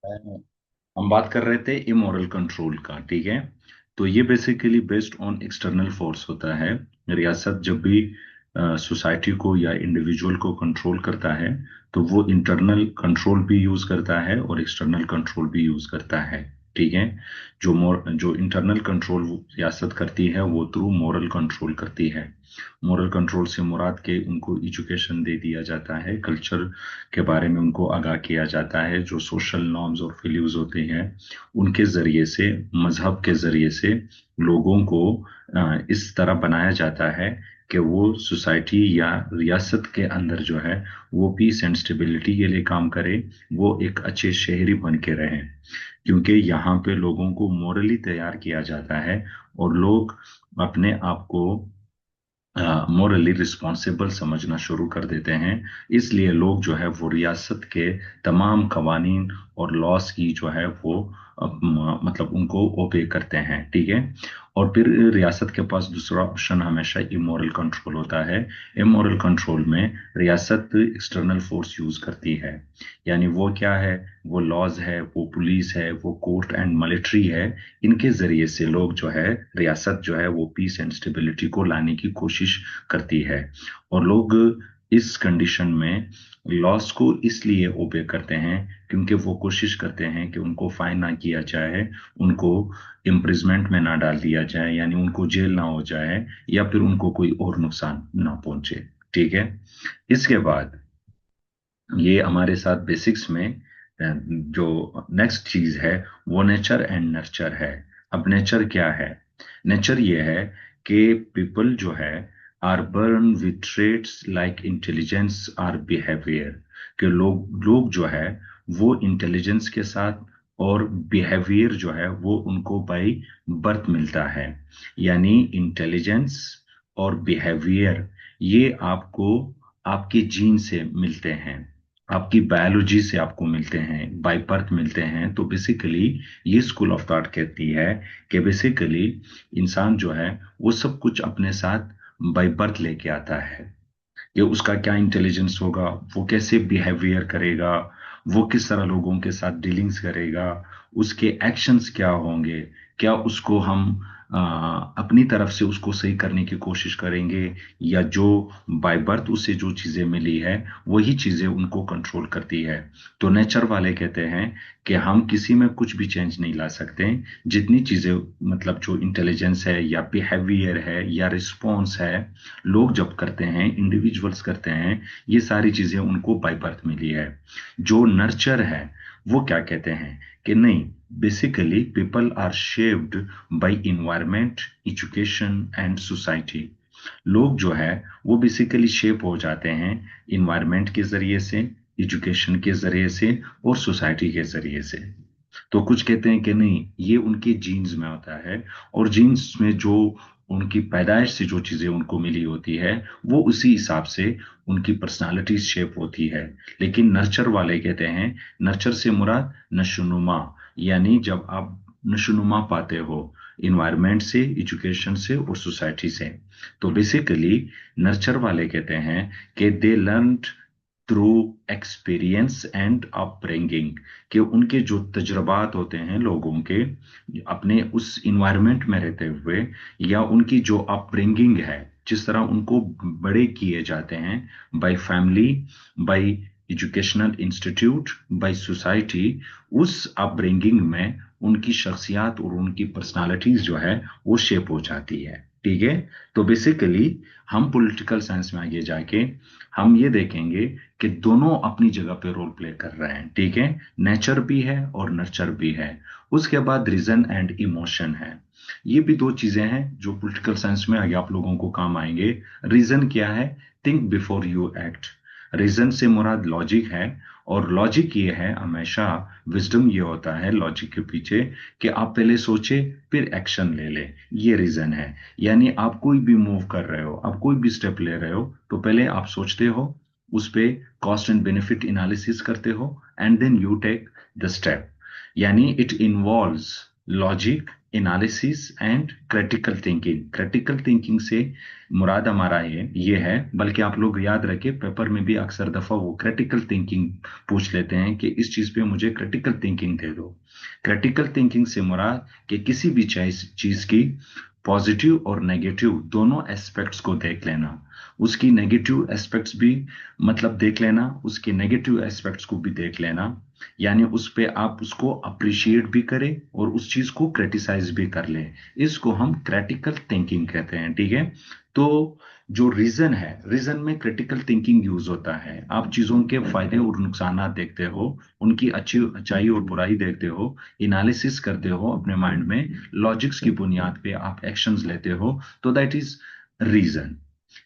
हम बात कर रहे थे इमोरल कंट्रोल का, ठीक है। तो ये basically based on external force होता है। रियासत जब भी सोसाइटी को या इंडिविजुअल को कंट्रोल करता है, तो वो इंटरनल कंट्रोल भी यूज करता है और एक्सटर्नल कंट्रोल भी यूज करता है, ठीक है। जो इंटरनल कंट्रोल रियासत करती है वो थ्रू मोरल कंट्रोल करती है। मोरल कंट्रोल से मुराद के उनको एजुकेशन दे दिया जाता है, कल्चर के बारे में उनको आगाह किया जाता है, जो सोशल नॉर्म्स और वैल्यूज होते हैं उनके जरिए से, मजहब के जरिए से लोगों को इस तरह बनाया जाता है कि वो सोसाइटी या रियासत के अंदर जो है वो पीस एंड स्टेबिलिटी के लिए काम करे, वो एक अच्छे शहरी बन के रहें। क्योंकि यहाँ पे लोगों को मोरली तैयार किया जाता है और लोग अपने आप को मोरली रिस्पॉन्सिबल समझना शुरू कर देते हैं। इसलिए लोग जो है वो रियासत के तमाम कवानीन और लॉस की जो है वो मतलब उनको ओबे करते हैं, ठीक है। और फिर रियासत के पास दूसरा ऑप्शन हमेशा इमोरल कंट्रोल होता है। इमोरल कंट्रोल में रियासत एक्सटर्नल फोर्स यूज करती है। यानी वो क्या है, वो लॉज है, वो पुलिस है, वो कोर्ट एंड मिलिट्री है। इनके जरिए से लोग जो है, रियासत जो है वो पीस एंड स्टेबिलिटी को लाने की कोशिश करती है। और लोग इस कंडीशन में लॉस को इसलिए ओबे करते हैं क्योंकि वो कोशिश करते हैं कि उनको फाइन ना किया जाए, उनको इम्प्रिजमेंट में ना डाल दिया जाए, यानी उनको जेल ना हो जाए, या फिर उनको कोई और नुकसान ना पहुंचे, ठीक है। इसके बाद ये हमारे साथ बेसिक्स में जो नेक्स्ट चीज है वो नेचर एंड नर्चर है। अब नेचर क्या है? नेचर ये है कि पीपल जो है are born with traits like intelligence और बिहेवियर। कि लोग लोग जो है वो इंटेलिजेंस के साथ और बिहेवियर जो है वो उनको बाई बर्थ मिलता है। यानी इंटेलिजेंस और बिहेवियर ये आपको आपके जीन से मिलते हैं, आपकी बायोलॉजी से आपको मिलते हैं, बाय बर्थ मिलते हैं। तो बेसिकली ये स्कूल ऑफ थॉट कहती है कि बेसिकली इंसान जो है वो सब कुछ अपने साथ बाय बर्थ लेके आता है। कि उसका क्या इंटेलिजेंस होगा, वो कैसे बिहेवियर करेगा, वो किस तरह लोगों के साथ डीलिंग्स करेगा, उसके एक्शंस क्या होंगे, क्या उसको हम अपनी तरफ से उसको सही करने की कोशिश करेंगे, या जो बाय बर्थ उसे जो चीजें मिली है वही चीजें उनको कंट्रोल करती है। तो नेचर वाले कहते हैं कि हम किसी में कुछ भी चेंज नहीं ला सकते। जितनी चीजें मतलब जो इंटेलिजेंस है या बिहेवियर है या रिस्पॉन्स है लोग जब करते हैं, इंडिविजुअल्स करते हैं, ये सारी चीजें उनको बाय बर्थ मिली है। जो नर्चर है वो क्या कहते हैं कि नहीं, basically people are shaped by environment, education and society. लोग जो है वो बेसिकली शेप हो जाते हैं इन्वायरमेंट के जरिए से, एजुकेशन के जरिए से और सोसाइटी के जरिए से। तो कुछ कहते हैं कि नहीं, ये उनके जीन्स में होता है, और जीन्स में जो उनकी पैदाइश से जो चीजें उनको मिली होती है वो उसी हिसाब से उनकी पर्सनालिटी शेप होती है। लेकिन नर्चर वाले कहते हैं, नर्चर से मुराद नशोनुमा। यानी जब आप नशोनुमा पाते हो इन्वायरमेंट से, एजुकेशन से और सोसाइटी से। तो बेसिकली नर्चर वाले कहते हैं कि they learn through experience and upbringing. कि उनके जो तजुर्बात होते हैं लोगों के अपने उस इन्वायरमेंट में रहते हुए, या उनकी जो अपब्रिंगिंग है, जिस तरह उनको बड़े किए जाते हैं by family, by educational institute, by society, उस अपब्रिंगिंग में उनकी शख्सियत और उनकी पर्सनालिटीज जो है वो शेप हो जाती है, ठीक है। तो बेसिकली हम पॉलिटिकल साइंस में आगे जाके हम ये देखेंगे कि दोनों अपनी जगह पे रोल प्ले कर रहे हैं, ठीक है। नेचर भी है और नर्चर भी है। उसके बाद रीजन एंड इमोशन है। ये भी दो चीजें हैं जो पॉलिटिकल साइंस में आगे आप लोगों को काम आएंगे। रीजन क्या है? Think before you act. Reason से मुराद लॉजिक है, और लॉजिक ये है हमेशा, विजडम ये होता है लॉजिक के पीछे कि आप पहले सोचे फिर एक्शन ले ले। ये रीजन है। यानी आप कोई भी मूव कर रहे हो, आप कोई भी स्टेप ले रहे हो, तो पहले आप सोचते हो, उस पे कॉस्ट एंड बेनिफिट एनालिसिस करते हो, and then you take the step. यानी it involves logic, analysis and critical thinking. Critical thinking से मुराद हमारा ये है, बल्कि आप लोग याद रखें, पेपर में भी अक्सर दफा वो क्रिटिकल थिंकिंग पूछ लेते हैं कि इस चीज पे मुझे क्रिटिकल थिंकिंग दे दो। क्रिटिकल थिंकिंग से मुराद कि किसी भी चीज की पॉजिटिव और नेगेटिव दोनों एस्पेक्ट्स को देख लेना, उसकी नेगेटिव एस्पेक्ट्स भी मतलब देख लेना, उसके नेगेटिव एस्पेक्ट्स को भी देख लेना, यानी उस पे आप उसको अप्रिशिएट भी करें और उस चीज को क्रिटिसाइज भी कर लें। इसको हम क्रिटिकल थिंकिंग कहते हैं, ठीक है। तो जो रीजन है, रीजन में क्रिटिकल थिंकिंग यूज होता है। आप चीजों के फायदे और नुकसान देखते हो, उनकी अच्छी अच्छाई और बुराई देखते हो, एनालिसिस करते हो अपने माइंड में, लॉजिक्स की बुनियाद पे आप एक्शंस लेते हो, तो दैट इज रीजन।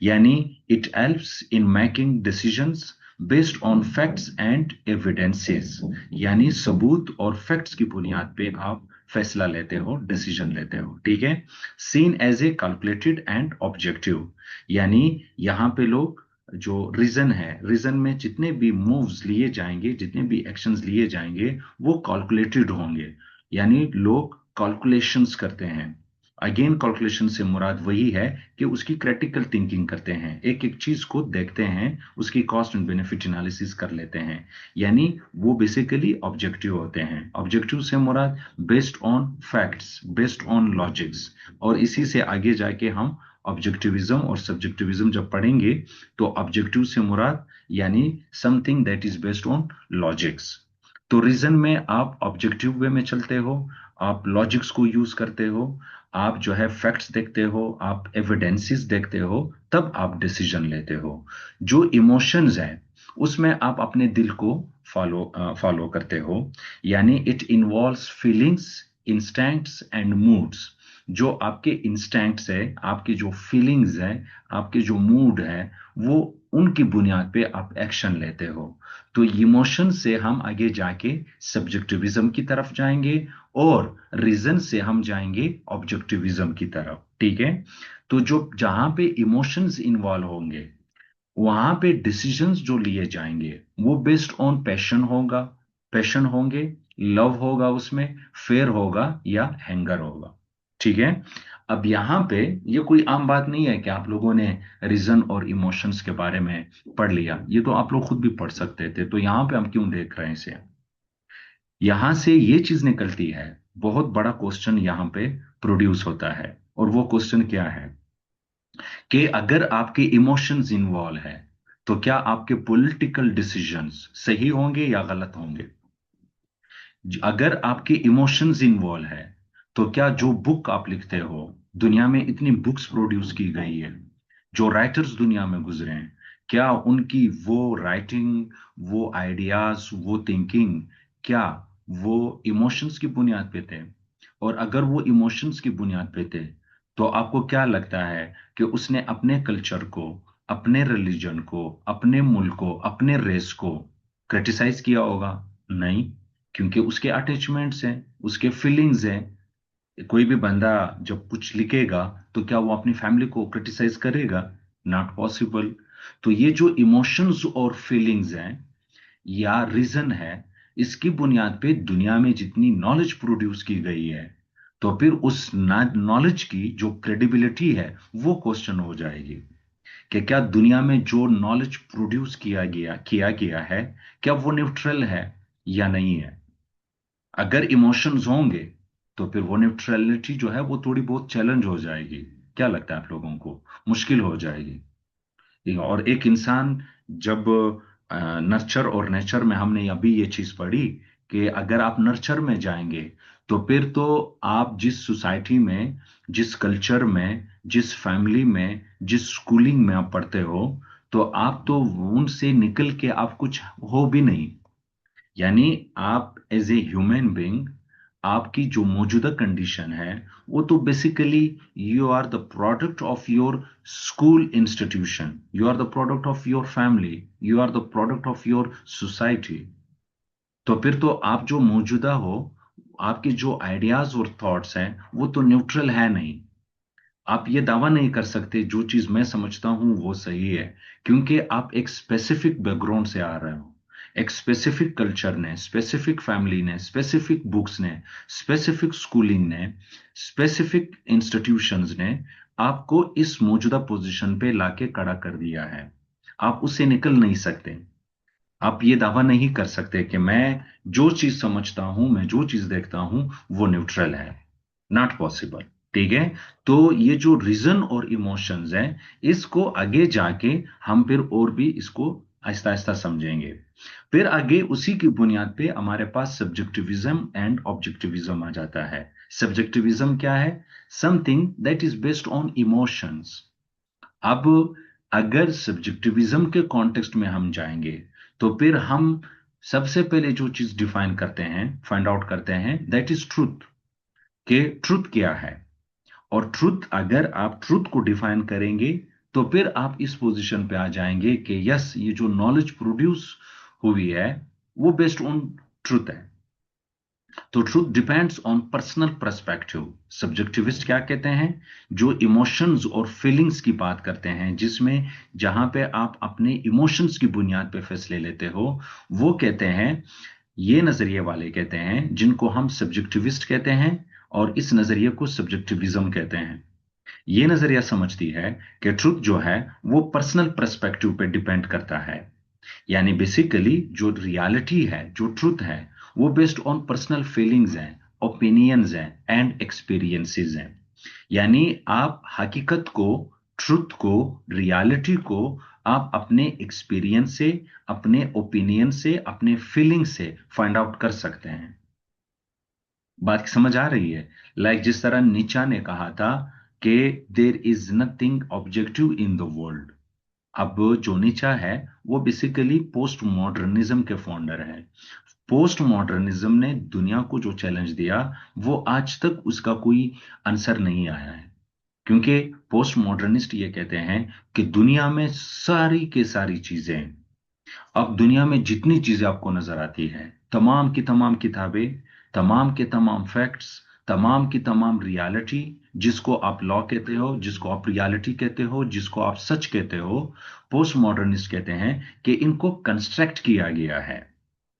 यानी it helps in making decisions based on facts and evidences, यानी सबूत और फैक्ट्स की बुनियाद पे आप फैसला लेते हो, डिसीजन लेते हो, ठीक है। Seen as a calculated and objective, यानी यहाँ पे लोग जो रीजन है, रीजन में जितने भी मूव्स लिए जाएंगे, जितने भी एक्शंस लिए जाएंगे, वो कैलकुलेटेड होंगे, यानी लोग कैलकुलेशंस करते हैं। अगेन कैलकुलेशन से मुराद वही है कि उसकी क्रिटिकल थिंकिंग करते हैं, एक एक चीज को देखते हैं, उसकी कॉस्ट एंड बेनिफिट एनालिसिस कर लेते हैं, यानी वो बेसिकली ऑब्जेक्टिव होते हैं। ऑब्जेक्टिव से मुराद based on facts, based on logics. और इसी से आगे जाके हम ऑब्जेक्टिविज्म और सब्जेक्टिविज्म जब पढ़ेंगे, तो ऑब्जेक्टिव से मुराद यानी something that is based on logics. तो रीजन में आप ऑब्जेक्टिव वे में चलते हो, आप लॉजिक्स को यूज करते हो, आप जो है फैक्ट्स देखते हो, आप एविडेंसेस देखते हो, तब आप डिसीजन लेते हो। जो इमोशंस हैं उसमें आप अपने दिल को फॉलो करते हो, यानी it involves feelings, instincts and moods. जो आपके इंस्टिंक्ट्स है, आपकी जो फीलिंग्स है, आपके जो मूड है, वो उनकी बुनियाद पे आप एक्शन लेते हो। तो इमोशन से हम आगे जाके सब्जेक्टिविज्म की तरफ जाएंगे, और रीजन से हम जाएंगे ऑब्जेक्टिविज्म की तरफ, ठीक है। तो जो जहां पे इमोशंस इन्वॉल्व होंगे, वहां पे डिसीजंस जो लिए जाएंगे वो बेस्ड ऑन पैशन होगा, पैशन होंगे, लव होगा, उसमें फेयर होगा या हैंगर होगा, ठीक है। अब यहाँ पे ये कोई आम बात नहीं है कि आप लोगों ने रीजन और इमोशंस के बारे में पढ़ लिया, ये तो आप लोग खुद भी पढ़ सकते थे, तो यहाँ पे हम क्यों देख रहे हैं इसे। यहां से ये चीज निकलती है, बहुत बड़ा क्वेश्चन यहाँ पे प्रोड्यूस होता है, और वो क्वेश्चन क्या है कि अगर आपके इमोशंस इन्वॉल्व है, तो क्या आपके पॉलिटिकल डिसीजंस सही होंगे या गलत होंगे। अगर आपके इमोशंस इन्वॉल्व है, तो क्या जो बुक आप लिखते हो, दुनिया में इतनी बुक्स प्रोड्यूस की गई है, जो राइटर्स दुनिया में गुजरे हैं, क्या उनकी वो राइटिंग, वो आइडियाज, वो थिंकिंग, क्या वो इमोशंस की बुनियाद पे थे। और अगर वो इमोशंस की बुनियाद पे थे, तो आपको क्या लगता है कि उसने अपने कल्चर को, अपने रिलीजन को, अपने मुल्क को, अपने रेस को क्रिटिसाइज किया होगा। नहीं, क्योंकि उसके अटैचमेंट्स हैं, उसके फीलिंग्स हैं। कोई भी बंदा जब कुछ लिखेगा, तो क्या वो अपनी फैमिली को क्रिटिसाइज करेगा। Not possible. तो ये जो इमोशंस और फीलिंग्स हैं या रीजन है, इसकी बुनियाद पे दुनिया में जितनी नॉलेज प्रोड्यूस की गई है, तो फिर उस नॉलेज की जो क्रेडिबिलिटी है वो क्वेश्चन हो जाएगी कि क्या दुनिया में जो नॉलेज प्रोड्यूस किया गया है, क्या वो न्यूट्रल है या नहीं है। अगर इमोशंस होंगे, तो फिर वो न्यूट्रलिटी जो है वो थोड़ी बहुत चैलेंज हो जाएगी। क्या लगता है आप लोगों को, मुश्किल हो जाएगी। ठीक है? और एक इंसान जब नर्चर और नेचर में, हमने अभी ये चीज पढ़ी कि अगर आप नर्चर में जाएंगे, तो फिर तो आप जिस सोसाइटी में, जिस कल्चर में, जिस फैमिली में, जिस स्कूलिंग में आप पढ़ते हो, तो आप तो उनसे निकल के आप कुछ हो भी नहीं। यानी आप एज ए ह्यूमन बीइंग, आपकी जो मौजूदा कंडीशन है, वो तो basically you are the product of your school institution, you are the product of your family, you are the product of your society. तो फिर तो आप जो मौजूदा हो, आपके जो आइडियाज और थॉट्स हैं, वो तो न्यूट्रल है नहीं। आप ये दावा नहीं कर सकते जो चीज मैं समझता हूं वो सही है, क्योंकि आप एक स्पेसिफिक बैकग्राउंड से आ रहे हो। एक स्पेसिफिक कल्चर ने, स्पेसिफिक फैमिली ने, स्पेसिफिक बुक्स ने, स्पेसिफिक स्कूलिंग ने, स्पेसिफिक इंस्टीट्यूशंस ने आपको इस मौजूदा पोजीशन पे लाके खड़ा कर दिया है। आप उससे निकल नहीं सकते। आप ये दावा नहीं कर सकते कि मैं जो चीज समझता हूं, मैं जो चीज देखता हूं, वो न्यूट्रल है। Not possible. ठीक है। तो ये जो रीजन और इमोशंस हैं, इसको आगे जाके हम फिर और भी इसको आहिस्ता आहिस्ता समझेंगे। फिर आगे उसी की बुनियाद पे हमारे पास सब्जेक्टिविज्म एंड ऑब्जेक्टिविज्म आ जाता है। सब्जेक्टिविज्म क्या है? Something that is based on emotions. अब अगर सब्जेक्टिविज्म के कॉन्टेक्स्ट में हम जाएंगे, तो फिर हम सबसे पहले जो चीज डिफाइन करते हैं, फाइंड आउट करते हैं, दैट इज ट्रूथ। कि ट्रूथ क्या है। और ट्रूथ, अगर आप ट्रूथ को डिफाइन करेंगे, तो फिर आप इस पोजीशन पे आ जाएंगे कि यस, ये जो नॉलेज प्रोड्यूस हुई है, वो बेस्ड ऑन ट्रूथ है। तो truth depends on personal perspective. Subjectivist क्या कहते हैं? जो इमोशंस और फीलिंग्स की बात करते हैं, जिसमें जहां पे आप अपने इमोशंस की बुनियाद पे फैसले लेते हो, वो कहते हैं, ये नजरिए वाले कहते हैं, जिनको हम सब्जेक्टिविस्ट कहते हैं, और इस नजरिए को सब्जेक्टिविज्म कहते हैं। ये नजरिया समझती है कि ट्रुथ जो है वो पर्सनल पर्सपेक्टिव पे डिपेंड करता है। यानी बेसिकली जो रियलिटी है, जो ट्रूथ है, वो बेस्ड ऑन पर्सनल फीलिंग्स हैं, ओपिनियंस हैं एंड एक्सपीरियंसेस हैं। यानी आप हकीकत को, ट्रूथ को, रियलिटी को आप अपने एक्सपीरियंस से, अपने ओपिनियन से, अपने फीलिंग से फाइंड आउट कर सकते हैं। बात समझ आ रही है? जिस तरह नीचा ने कहा था कि there is nothing objective in the world. अब जो नीचा है, वो बेसिकली पोस्ट मॉडर्निज्म के फाउंडर है। पोस्ट मॉडर्निज्म ने दुनिया को जो चैलेंज दिया, वो आज तक उसका कोई आंसर नहीं आया है। क्योंकि पोस्ट मॉडर्निस्ट ये कहते हैं कि दुनिया में सारी के सारी चीजें, अब दुनिया में जितनी चीजें आपको नजर आती है, तमाम की तमाम किताबें, तमाम के तमाम फैक्ट्स, तमाम की तमाम रियलिटी, जिसको आप लॉ कहते हो, जिसको आप रियलिटी कहते हो, जिसको आप सच कहते हो, पोस्ट मॉडर्निस्ट कहते हैं कि इनको कंस्ट्रक्ट किया गया है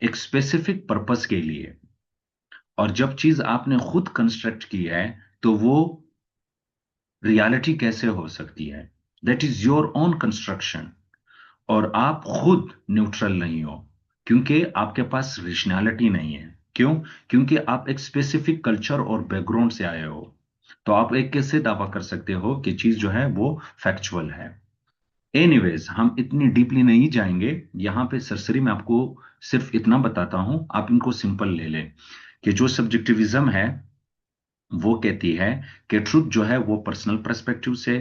एक स्पेसिफिक पर्पस के लिए। और जब चीज आपने खुद कंस्ट्रक्ट की है, तो वो रियलिटी कैसे हो सकती है? That is your own construction. और आप खुद न्यूट्रल नहीं हो, क्योंकि आपके पास रेशनैलिटी नहीं है। क्यों? क्योंकि आप एक स्पेसिफिक कल्चर और बैकग्राउंड से आए हो। तो आप एक कैसे दावा कर सकते हो कि चीज जो है वो फैक्चुअल है? एनीवेज, हम इतनी डीपली नहीं जाएंगे यहां पे। सरसरी में आपको सिर्फ इतना बताता हूं, आप इनको सिंपल ले लें कि जो सब्जेक्टिविज्म है, वो कहती है कि ट्रुथ जो है वो पर्सनल पर्सपेक्टिव से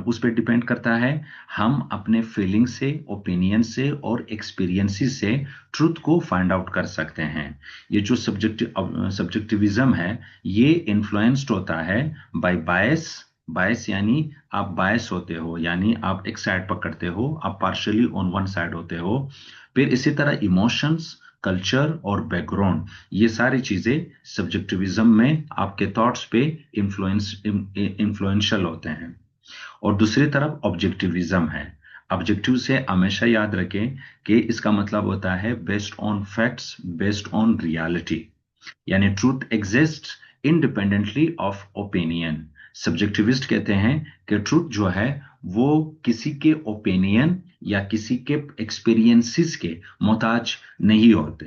उस पर डिपेंड करता है। हम अपने फीलिंग से, ओपिनियन से और एक्सपीरियंसेस से ट्रुथ को फाइंड आउट कर सकते हैं। ये जो सब्जेक्टिविज्म है, ये इन्फ्लुएंस्ड होता है बाय बायस। बायस यानी आप बायस होते हो, यानी आप एक साइड पकड़ते हो, आप पार्शियली ऑन वन साइड होते हो। फिर इसी तरह इमोशंस, कल्चर और बैकग्राउंड, ये सारी चीजें सब्जेक्टिविज्म में आपके थॉट्स पे इन्फ्लुएंशियल होते हैं। और दूसरी तरफ ऑब्जेक्टिविज्म है। ऑब्जेक्टिव से हमेशा याद रखें कि इसका मतलब होता है based on facts, based on reality. यानी truth exist independently of opinion. Subjectivist कहते हैं कि ट्रूथ जो है वो किसी के ओपिनियन या किसी के एक्सपीरियंसेस के मोहताज नहीं होते।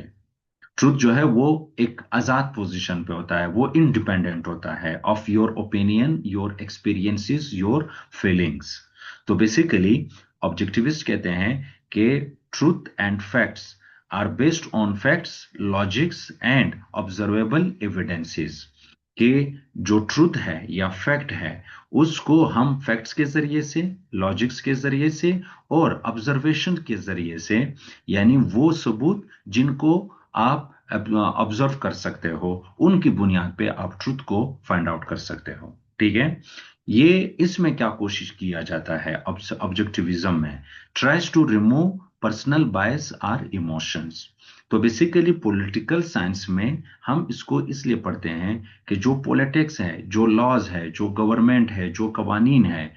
ट्रूथ जो है वो एक आजाद पोजीशन पे होता है, वो इंडिपेंडेंट होता है of your opinion, your experiences, your feelings. तो बेसिकली ऑब्जेक्टिविस्ट कहते हैं कि truth and facts are based on facts, logics and observable evidences. कि जो ट्रूथ है या फैक्ट है, उसको हम फैक्ट्स के जरिए से, लॉजिक्स के जरिए से और ऑब्जर्वेशन के जरिए से, यानी वो सबूत जिनको आप ऑब्जर्व कर सकते हो, उनकी बुनियाद पे आप ट्रुथ को फाइंड आउट कर सकते हो। ठीक है। ये इसमें क्या कोशिश किया जाता है ऑब्जेक्टिविज्म में? Tries to remove personal bias or emotions. तो बेसिकली पॉलिटिकल साइंस में हम इसको इसलिए पढ़ते हैं कि जो पॉलिटिक्स है, जो लॉज है, जो गवर्नमेंट है, जो कवानीन है,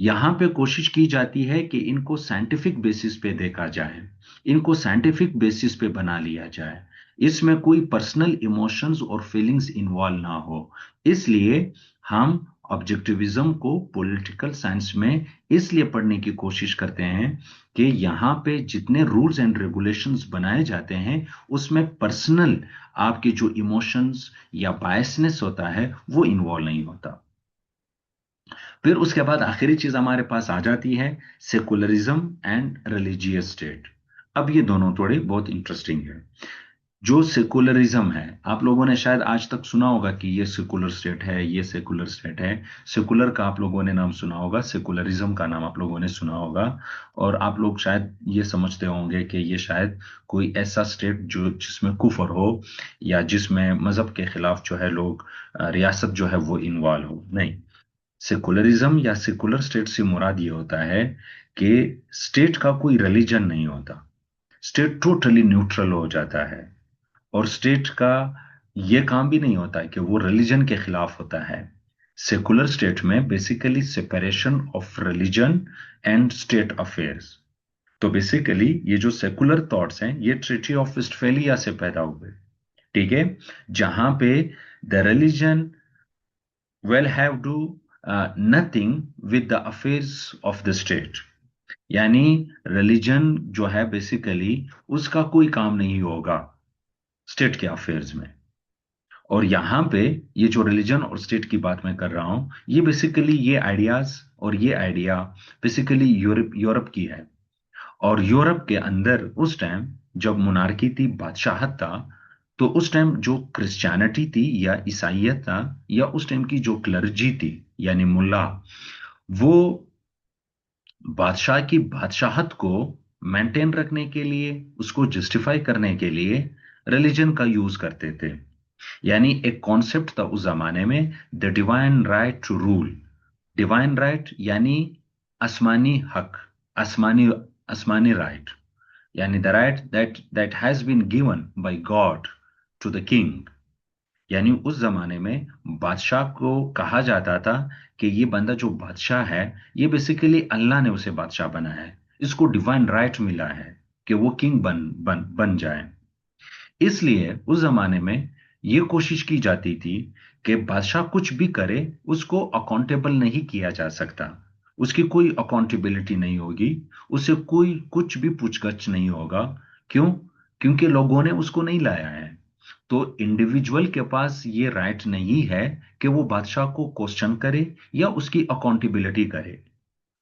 यहां पे कोशिश की जाती है कि इनको साइंटिफिक बेसिस पे देखा जाए, इनको साइंटिफिक बेसिस पे बना लिया जाए, इसमें कोई पर्सनल इमोशंस और फीलिंग्स इन्वॉल्व ना हो। इसलिए हम ऑब्जेक्टिविज्म को पॉलिटिकल साइंस में इसलिए पढ़ने की कोशिश करते हैं कि यहाँ पे जितने रूल्स एंड रेगुलेशंस बनाए जाते हैं उसमें पर्सनल आपके जो इमोशंस या बायसनेस होता है वो इन्वॉल्व नहीं होता। फिर उसके बाद आखिरी चीज हमारे पास आ जाती है सेकुलरिज्म एंड रिलीजियस स्टेट। अब ये दोनों थोड़े बहुत इंटरेस्टिंग है। जो सेकुलरिज्म है, आप लोगों ने शायद आज तक सुना होगा कि ये सेकुलर स्टेट है, ये सेकुलर स्टेट है। सेकुलर का आप लोगों ने नाम सुना होगा, सेकुलरिज्म का नाम आप लोगों ने सुना होगा। और आप लोग शायद ये समझते होंगे कि ये शायद कोई ऐसा स्टेट जो जिसमें कुफर हो या जिसमें मजहब के खिलाफ जो है लोग रियासत जो है वो इन्वॉल्व हो। नहीं, सेकुलरिज्म या सेकुलर स्टेट से मुराद ये होता है कि स्टेट का कोई रिलीजन नहीं होता, स्टेट टोटली न्यूट्रल हो जाता है। और स्टेट का ये काम भी नहीं होता है कि वो रिलीजन के खिलाफ होता है। सेकुलर स्टेट में basically separation of religion and state affairs. तो बेसिकली ये जो सेकुलर थॉट्स हैं ये ट्रीटी ऑफ वेस्टफैलिया से पैदा हुए। ठीक है, जहां पे the religion will have do nothing with the affairs of the state। यानी रिलीजन जो है बेसिकली उसका कोई काम नहीं होगा स्टेट के अफेयर्स में। और यहां पे ये जो रिलीजन और स्टेट की बात मैं कर रहा हूं, ये बेसिकली ये आइडियाज और ये आइडिया बेसिकली यूरोप यूरोप की है। और यूरोप के अंदर उस टाइम जब मोनार्की थी, बादशाहत था, तो उस टाइम जो क्रिश्चियनिटी थी या ईसाइयत था या उस टाइम की जो क्लर्जी थी यानी मुल्ला, वो बादशाह की बादशाहत को मेंटेन रखने के लिए, उसको जस्टिफाई करने के लिए रिलीजन का यूज करते थे। यानी एक कॉन्सेप्ट था उस जमाने में, the divine right to rule. Divine right यानी आसमानी हक, आसमानी आसमानी राइट, यानी the right that has been given by God to the king. यानी उस जमाने में बादशाह को कहा जाता था कि ये बंदा जो बादशाह है, ये बेसिकली अल्लाह ने उसे बादशाह बनाया है, इसको डिवाइन राइट मिला है कि वो किंग बन जाए। इसलिए उस जमाने में ये कोशिश की जाती थी कि बादशाह कुछ भी करे उसको अकाउंटेबल नहीं किया जा सकता, उसकी कोई अकाउंटेबिलिटी नहीं होगी, उसे कोई कुछ भी पूछगछ नहीं होगा। क्यों? क्योंकि लोगों ने उसको नहीं लाया है। तो इंडिविजुअल के पास ये राइट नहीं है कि वो बादशाह को क्वेश्चन करे या उसकी अकाउंटेबिलिटी करे।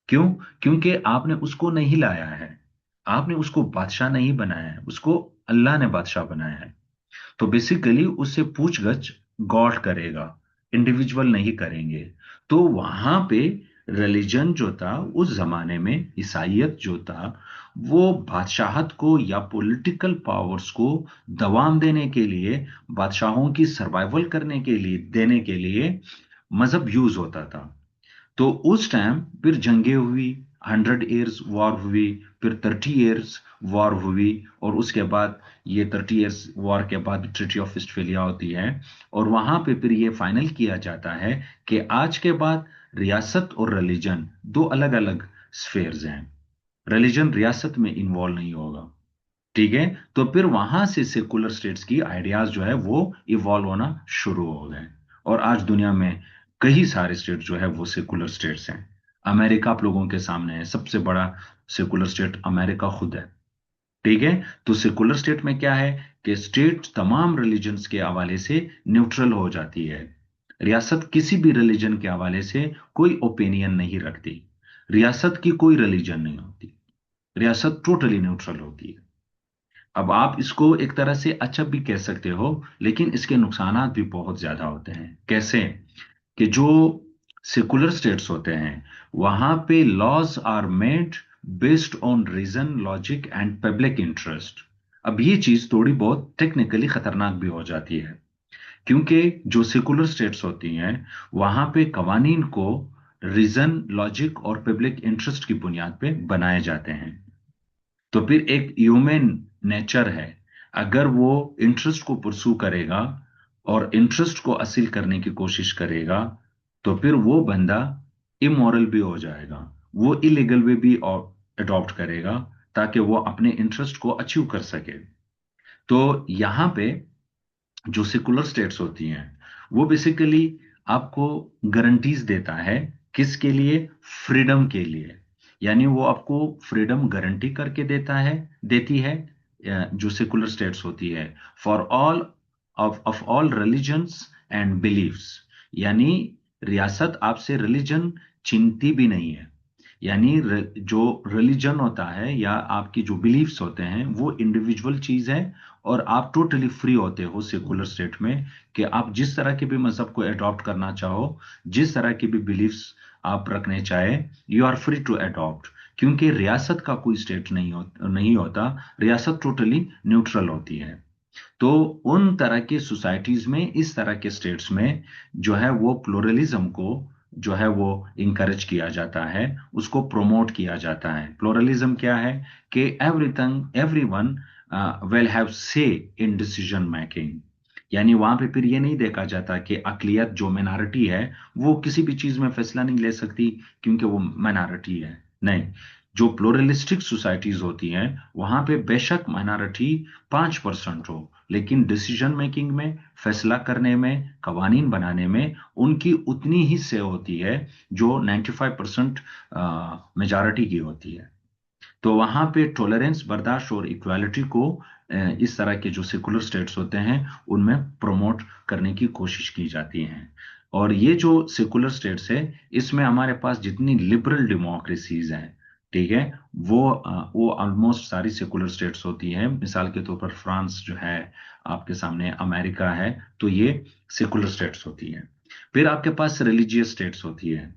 क्यों? क्योंकि आपने उसको नहीं लाया है, आपने उसको बादशाह नहीं बनाया है, उसको अल्लाह ने बादशाह बनाया है। तो बेसिकली उससे पूछगछ गॉड करेगा, इंडिविजुअल नहीं करेंगे। तो वहां पे रिलीजन जो था उस जमाने में, ईसाइयत जो था, वो बादशाहत को या पॉलिटिकल पावर्स को दबाम देने के लिए, बादशाहों की सर्वाइवल करने के लिए, देने के लिए मजहब यूज होता था। तो उस टाइम फिर जंगें हुई, 100 ईयर्स वॉर हुई, फिर 30 ईयर्स वॉर हुई, और उसके बाद ये 30 ईयर्स वॉर के बाद ट्रीटी ऑफ वेस्टफेलिया होती है। और वहां पे फिर ये फाइनल किया जाता है कि आज के बाद रियासत और रिलीजन दो अलग अलग स्फेयर्स हैं, रिलीजन रियासत में इन्वॉल्व नहीं होगा। ठीक है, तो फिर वहां से सेकुलर स्टेट्स की आइडियाज जो है वो इवॉल्व होना शुरू हो गए। और आज दुनिया में कई सारे स्टेट जो है वो सेकुलर स्टेट्स हैं। अमेरिका आप लोगों के सामने है, सबसे बड़ा सेकुलर स्टेट अमेरिका खुद है। ठीक है, तो सेकुलर स्टेट में क्या है कि स्टेट तमाम रिलीजन्स के हवाले से न्यूट्रल हो जाती है। रियासत किसी भी रिलीजन के हवाले से कोई ओपिनियन नहीं रखती, रियासत की कोई रिलीजन नहीं होती, रियासत टोटली न्यूट्रल होती है। अब आप इसको एक तरह से अच्छा भी कह सकते हो, लेकिन इसके नुकसानात भी बहुत ज्यादा होते हैं। कैसे? कि जो सेकुलर स्टेट्स होते हैं वहां पे laws are made based on reason, logic and public interest. अब ये चीज थोड़ी बहुत टेक्निकली खतरनाक भी हो जाती है, क्योंकि जो सेकुलर स्टेट्स होती हैं वहां पे कवानीन को रीजन, लॉजिक और पब्लिक इंटरेस्ट की बुनियाद पे बनाए जाते हैं। तो फिर एक ह्यूमन नेचर है, अगर वो इंटरेस्ट को परसू करेगा और इंटरेस्ट को हासिल करने की कोशिश करेगा, तो फिर वो बंदा इमोरल भी हो जाएगा, वो इलीगल वे भी अडॉप्ट करेगा ताकि वो अपने इंटरेस्ट को अचीव कर सके। तो यहाँ पे जो सेकुलर स्टेट्स होती हैं वो बेसिकली आपको गारंटीज देता है, किसके लिए? फ्रीडम के लिए। यानी वो आपको फ्रीडम गारंटी करके देती है, जो सेकुलर स्टेट्स होती है, for all of all religions and beliefs. यानी रियासत आपसे रिलीजन छीनती भी नहीं है। यानी जो रिलीजन होता है या आपकी जो बिलीफ्स होते हैं वो इंडिविजुअल चीज है, और आप टोटली फ्री होते हो सेकुलर स्टेट में कि आप जिस तरह के भी मजहब को अडॉप्ट करना चाहो, जिस तरह की भी बिलीफ्स आप रखने चाहे, you are free to adopt. क्योंकि रियासत का कोई स्टेट नहीं होता, रियासत टोटली न्यूट्रल होती है। तो उन तरह की सोसाइटीज में, इस तरह के स्टेट्स में जो है वो प्लुरलिज्म को जो है वो इंकरेज किया जाता है, उसको प्रोमोट किया जाता है। प्लुरलिज्म क्या है? कि एवरीथिंग एवरीवन विल हैव से इन डिसीजन मेकिंग। यानी वहां पे फिर ये नहीं देखा जाता कि अकलियत जो मिनॉरिटी है वो किसी भी चीज में फैसला नहीं ले सकती क्योंकि वो मिनॉरिटी है। नहीं, जो प्लुरलिस्टिक सोसाइटीज होती हैं वहां पे बेशक माइनॉरिटी 5% हो, लेकिन डिसीजन मेकिंग में, फैसला करने में, कवानीन बनाने में उनकी उतनी ही से होती है जो 95% मेजॉरिटी की होती है। तो वहां पे टॉलरेंस, बर्दाश्त और इक्वालिटी को इस तरह के जो सेकुलर स्टेट्स होते हैं उनमें प्रमोट करने की कोशिश की जाती है। और ये जो सेकुलर स्टेट्स है, इसमें हमारे पास जितनी लिबरल डेमोक्रेसीज हैं, ठीक है, वो ऑलमोस्ट सारी सेकुलर स्टेट्स होती हैं। मिसाल के तौर पर फ्रांस जो है आपके सामने, अमेरिका है, तो ये सेकुलर स्टेट्स होती हैं। फिर आपके पास रिलीजियस स्टेट्स होती है।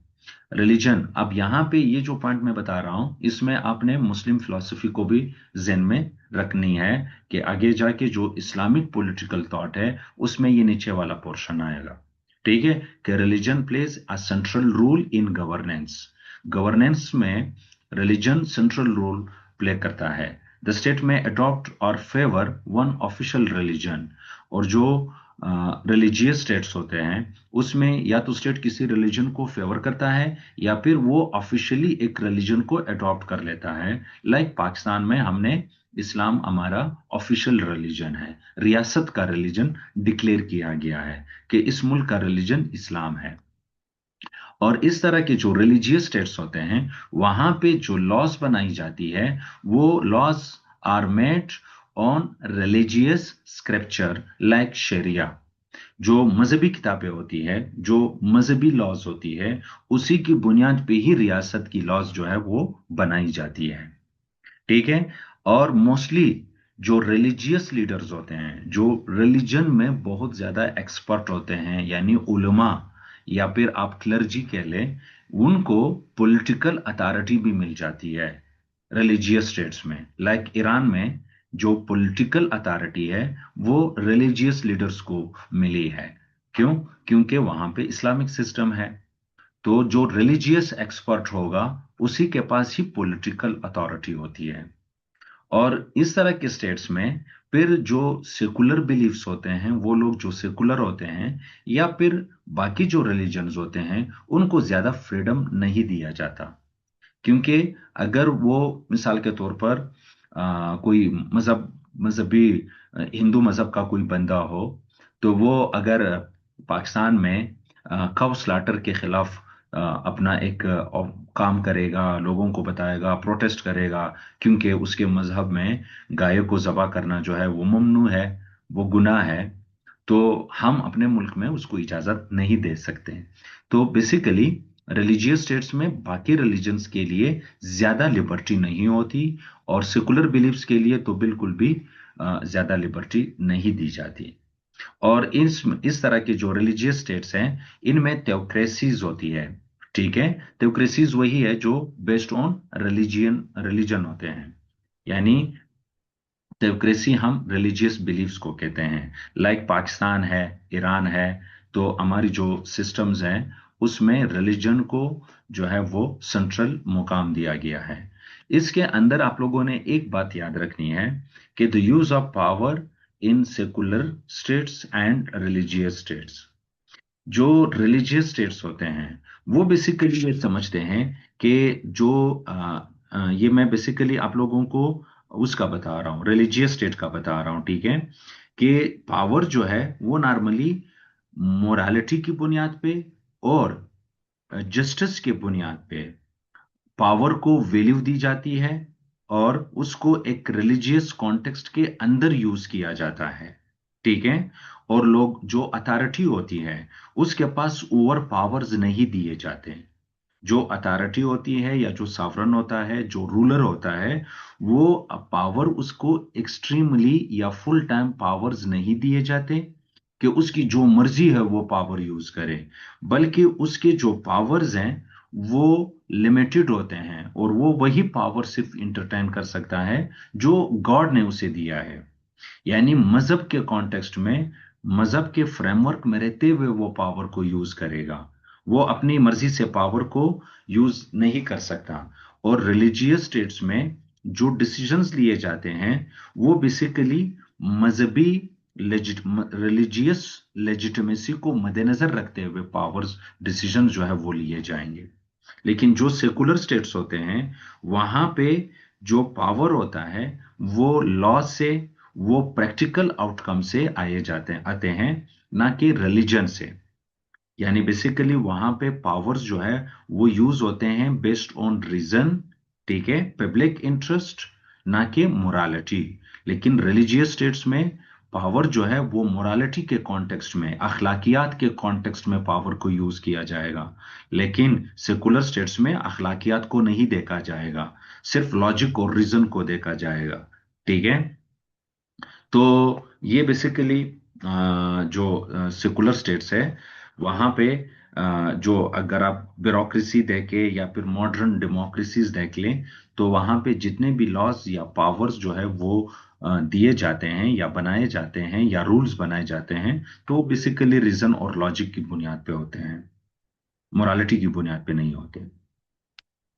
रिलीजन, अब यहाँ पे ये जो पॉइंट मैं बता रहा हूं इसमें आपने मुस्लिम फिलॉसफी को भी ज़हन में रखनी है कि आगे जाके जो इस्लामिक पॉलिटिकल थॉट है उसमें ये नीचे वाला पोर्शन आएगा। ठीक है, कि religion plays a central role in governance. Governance में रिलीजन सेंट्रल रोल प्ले करता है। द स्टेट में अडॉप्ट और फेवर वन ऑफिशियल रिलीजन। और जो रिलीजियस स्टेट्स होते हैं उसमें या तो स्टेट किसी रिलीजन को फेवर करता है या फिर वो ऑफिशियली एक रिलीजन को अडॉप्ट कर लेता है। लाइक पाकिस्तान में हमने इस्लाम हमारा ऑफिशियल रिलीजन है, रियासत का रिलीजन डिक्लेयर किया गया है कि इस मुल्क का रिलीजन इस्लाम है। और इस तरह के जो रिलीजियस स्टेट्स होते हैं वहां पे जो लॉज बनाई जाती है वो laws are made on religious scripture like शरिया। जो मजहबी किताबें होती है, जो मजहबी लॉज होती है, उसी की बुनियाद पे ही रियासत की लॉज जो है वो बनाई जाती है। ठीक है। और मोस्टली जो रिलीजियस लीडर्स होते हैं, जो रिलीजन में बहुत ज्यादा एक्सपर्ट होते हैं, यानी उलमा या फिर आप क्लर्जी कह लें, उनको पॉलिटिकल अथॉरिटी भी मिल जाती है रिलीजियस स्टेट्स में। लाइक ईरान में जो पॉलिटिकल अथॉरिटी है वो रिलीजियस लीडर्स को मिली है। क्यों? क्योंकि वहां पे इस्लामिक सिस्टम है। तो जो रिलीजियस एक्सपर्ट होगा उसी के पास ही पॉलिटिकल अथॉरिटी होती है। और इस तरह के स्टेट्स में फिर जो सेकुलर बिलीफ्स होते हैं, वो लोग जो सेकुलर होते हैं या फिर बाकी जो रिलीजन्स होते हैं उनको ज्यादा फ्रीडम नहीं दिया जाता। क्योंकि अगर वो मिसाल के तौर पर कोई मजहबी हिंदू मजहब का कोई बंदा हो, तो वो अगर पाकिस्तान में कव स्लाटर के खिलाफ अपना एक काम करेगा, लोगों को बताएगा, प्रोटेस्ट करेगा, क्योंकि उसके मजहब में गायों को ज़बह करना जो है वो ममनू है, वो गुनाह है, तो हम अपने मुल्क में उसको इजाज़त नहीं दे सकते। तो बेसिकली रिलीजियस स्टेट्स में बाकी रिलीजन्स के लिए ज़्यादा लिबर्टी नहीं होती, और सेकुलर बिलीफ्स के लिए तो बिल्कुल भी ज़्यादा लिबर्टी नहीं दी जाती। और इस तरह के जो रिलीजियस स्टेट्स हैं इनमें theocracies होती है। ठीक है, theocracies वही है जो बेस्ड ऑन रिलीजन होते हैं। यानी theocracy हम रिलीजियस बिलीफ्स को कहते हैं। लाइक पाकिस्तान है, ईरान है, तो हमारी जो सिस्टम्स हैं उसमें रिलीजन को जो है वो सेंट्रल मुकाम दिया गया है। इसके अंदर आप लोगों ने एक बात याद रखनी है कि the use of power in secular states and religious states. जो रिलीजियस स्टेट्स होते हैं वो बेसिकली ये समझते हैं कि जो ये मैं बेसिकली आप लोगों को उसका बता रहा हूँ, रिलीजियस स्टेट का बता रहा हूँ, ठीक है। कि पावर जो है वो नॉर्मली मोरालिटी की बुनियाद पे और जस्टिस की बुनियाद पे पावर को वैल्यू दी जाती है, और उसको एक रिलीजियस कॉन्टेक्स्ट के अंदर यूज किया जाता है, ठीक है। और लोग जो अथॉरिटी होती है उसके पास ओवर पावर्स नहीं दिए जाते। जो अथॉरिटी होती है या जो सावरन होता है, जो रूलर होता है, वो पावर उसको एक्सट्रीमली या फुल टाइम पावर्स नहीं दिए जाते कि उसकी जो मर्जी है वो पावर यूज करे, बल्कि उसके जो पावर्स हैं वो लिमिटेड होते हैं, और वो वही पावर सिर्फ इंटरटेन कर सकता है जो गॉड ने उसे दिया है। यानी मजहब के कॉन्टेक्स्ट में, मजहब के फ्रेमवर्क में रहते हुए वो पावर को यूज करेगा। वो अपनी मर्जी से पावर को यूज नहीं कर सकता। और रिलीजियस स्टेट्स में जो डिसीजंस लिए जाते हैं वो बेसिकली मजहबी रिलीजियस लेजिटिमेसी को मद्देनजर रखते हुए पावर्स डिसीजन जो है वो लिए जाएंगे। लेकिन जो सेकुलर स्टेट्स होते हैं वहां पे जो पावर होता है वो लॉ से, वो प्रैक्टिकल आउटकम से आते हैं, ना कि रिलीजन से। यानी बेसिकली वहां पे पावर्स जो है वो यूज होते हैं बेस्ड ऑन रीजन, ठीक है, पब्लिक इंटरेस्ट, ना कि मोरालिटी। लेकिन रिलीजियस स्टेट्स में पावर जो है वो मोरालिटी के कॉन्टेक्स्ट में, अखलाकियात के कॉन्टेक्स्ट में पावर को यूज किया जाएगा। लेकिन सेकुलर स्टेट्स में अखलाकियात को नहीं देखा जाएगा, सिर्फ लॉजिक और रीजन को देखा जाएगा, ठीक है। तो ये बेसिकली जो सेकुलर स्टेट्स है वहां पे जो अगर आप ब्यूरोक्रेसी देखे या फिर मॉडर्न डेमोक्रेसीज देख लें, तो वहां पे जितने भी लॉज या पावर्स जो है वो दिए जाते हैं या बनाए जाते हैं या रूल्स बनाए जाते हैं, तो बेसिकली रीजन और लॉजिक की बुनियाद पे होते हैं, मोरालिटी की बुनियाद पे नहीं होते।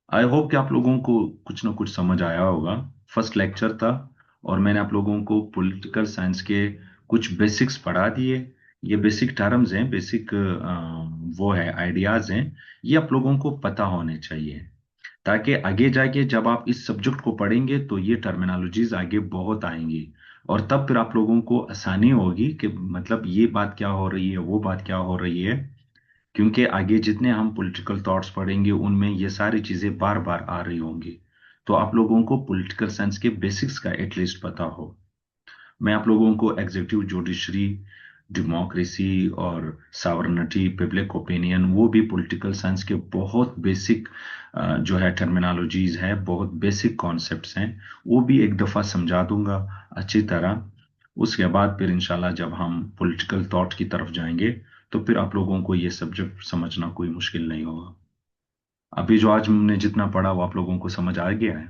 आई होप कि आप लोगों को कुछ ना कुछ समझ आया होगा। फर्स्ट लेक्चर था और मैंने आप लोगों को पॉलिटिकल साइंस के कुछ बेसिक्स पढ़ा दिए। ये बेसिक टर्म्स हैं, बेसिक वो है आइडियाज हैं, ये आप लोगों को पता होने चाहिए, ताकि आगे जाके जब आप इस सब्जेक्ट को पढ़ेंगे तो ये टर्मिनोलॉजीज आगे बहुत आएंगी, और तब फिर आप लोगों को आसानी होगी कि मतलब ये बात क्या हो रही है, वो बात क्या हो रही है। क्योंकि आगे जितने हम पॉलिटिकल थॉट्स पढ़ेंगे उनमें ये सारी चीजें बार बार आ रही होंगी। तो आप लोगों को पॉलिटिकल साइंस के बेसिक्स का एटलीस्ट पता हो। मैं आप लोगों को एग्जीक्यूटिव जुडिशरी, डेमोक्रेसी और सॉवरेनिटी, पब्लिक ओपिनियन, वो भी पॉलिटिकल साइंस के बहुत बेसिक जो है टर्मिनोलॉजीज है, बहुत बेसिक कॉन्सेप्ट्स हैं, वो भी एक दफा समझा दूंगा अच्छी तरह। उसके बाद फिर इंशाल्लाह जब हम पॉलिटिकल थॉट की तरफ जाएंगे तो फिर आप लोगों को ये सब्जेक्ट समझना कोई मुश्किल नहीं होगा। अभी जो आज हमने जितना पढ़ा वो आप लोगों को समझ आ गया है।